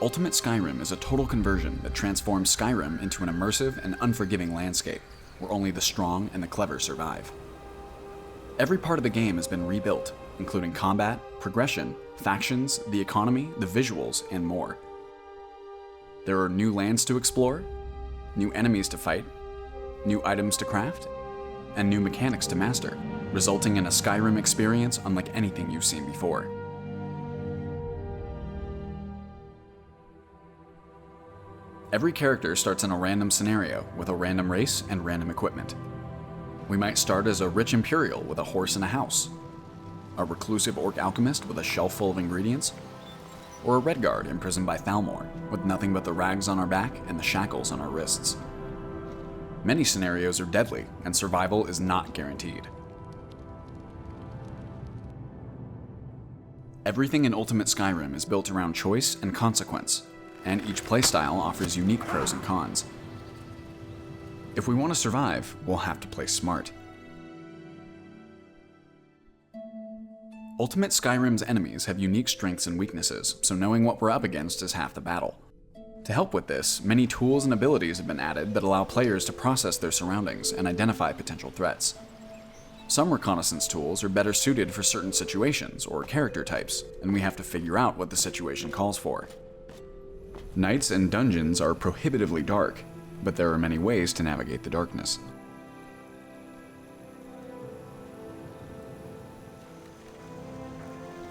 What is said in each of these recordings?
Ultimate Skyrim is a total conversion that transforms Skyrim into an immersive and unforgiving landscape, where only the strong and the clever survive. Every part of the game has been rebuilt, including combat, progression, factions, the economy, the visuals, and more. There are new lands to explore, new enemies to fight, new items to craft, and new mechanics to master, resulting in a Skyrim experience unlike anything you've seen before. Every character starts in a random scenario with a random race and random equipment. We might start as a rich Imperial with a horse and a house, a reclusive Orc alchemist with a shelf full of ingredients, or a Redguard imprisoned by Thalmor with nothing but the rags on our back and the shackles on our wrists. Many scenarios are deadly, and survival is not guaranteed. Everything in Ultimate Skyrim is built around choice and consequence, and each playstyle offers unique pros and cons. If we want to survive, we'll have to play smart. Ultimate Skyrim's enemies have unique strengths and weaknesses, so knowing what we're up against is half the battle. To help with this, many tools and abilities have been added that allow players to process their surroundings and identify potential threats. Some reconnaissance tools are better suited for certain situations or character types, and we have to figure out what the situation calls for. Nights and dungeons are prohibitively dark, but there are many ways to navigate the darkness.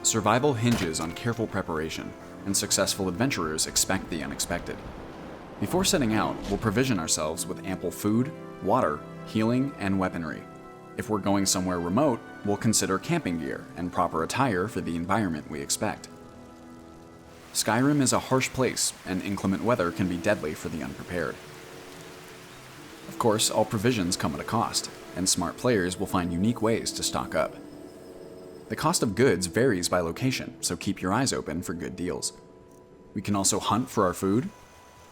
Survival hinges on careful preparation, and successful adventurers expect the unexpected. Before setting out, we'll provision ourselves with ample food, water, healing, and weaponry. If we're going somewhere remote, we'll consider camping gear and proper attire for the environment we expect. Skyrim is a harsh place, and inclement weather can be deadly for the unprepared. Of course, all provisions come at a cost, and smart players will find unique ways to stock up. The cost of goods varies by location, so keep your eyes open for good deals. We can also hunt for our food,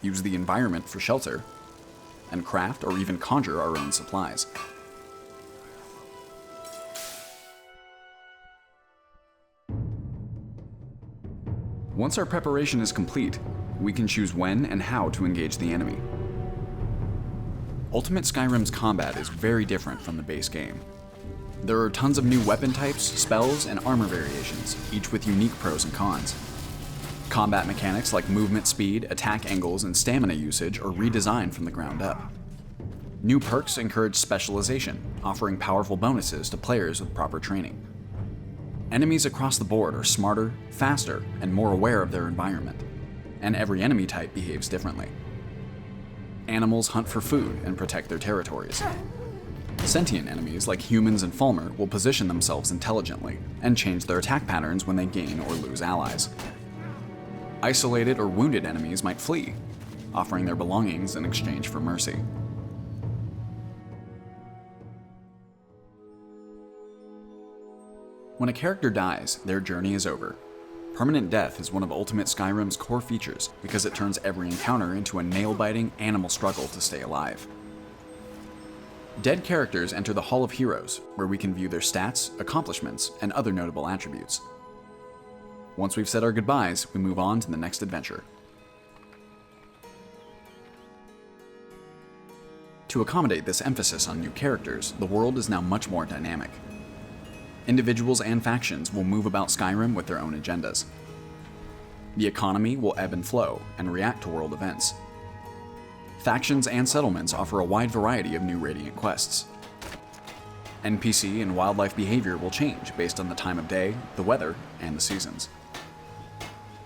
use the environment for shelter, and craft or even conjure our own supplies. Once our preparation is complete, we can choose when and how to engage the enemy. Ultimate Skyrim's combat is very different from the base game. There are tons of new weapon types, spells, and armor variations, each with unique pros and cons. Combat mechanics like movement speed, attack angles, and stamina usage are redesigned from the ground up. New perks encourage specialization, offering powerful bonuses to players with proper training. Enemies across the board are smarter, faster, and more aware of their environment, and every enemy type behaves differently. Animals hunt for food and protect their territories. Sentient enemies like humans and Falmer will position themselves intelligently and change their attack patterns when they gain or lose allies. Isolated or wounded enemies might flee, offering their belongings in exchange for mercy. When a character dies, their journey is over. Permanent death is one of Ultimate Skyrim's core features because it turns every encounter into a nail-biting animal struggle to stay alive. Dead characters enter the Hall of Heroes, where we can view their stats, accomplishments, and other notable attributes. Once we've said our goodbyes, we move on to the next adventure. To accommodate this emphasis on new characters, the world is now much more dynamic. Individuals and factions will move about Skyrim with their own agendas. The economy will ebb and flow and react to world events. Factions and settlements offer a wide variety of new Radiant quests. NPC and wildlife behavior will change based on the time of day, the weather, and the seasons.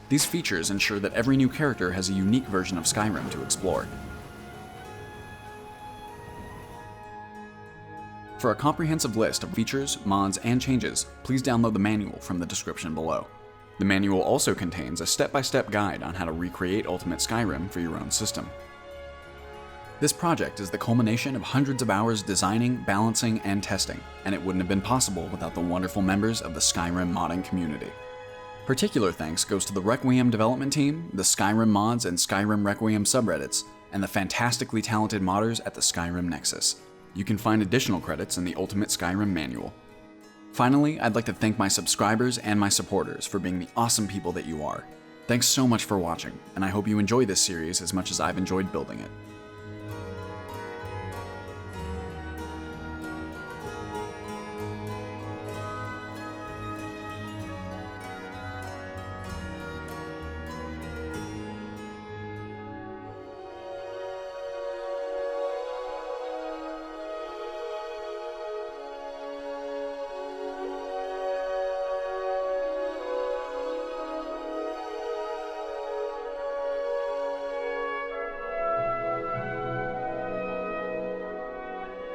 These features ensure that every new character has a unique version of Skyrim to explore. For a comprehensive list of features, mods, and changes, please download the manual from the description below. The manual also contains a step-by-step guide on how to recreate Ultimate Skyrim for your own system. This project is the culmination of hundreds of hours designing, balancing, and testing, and it wouldn't have been possible without the wonderful members of the Skyrim modding community. Particular thanks goes to the Requiem development team, the Skyrim mods and Skyrim Requiem subreddits, and the fantastically talented modders at the Skyrim Nexus. You can find additional credits in the Ultimate Skyrim manual. Finally, I'd like to thank my subscribers and my supporters for being the awesome people that you are. Thanks so much for watching, and I hope you enjoy this series as much as I've enjoyed building it.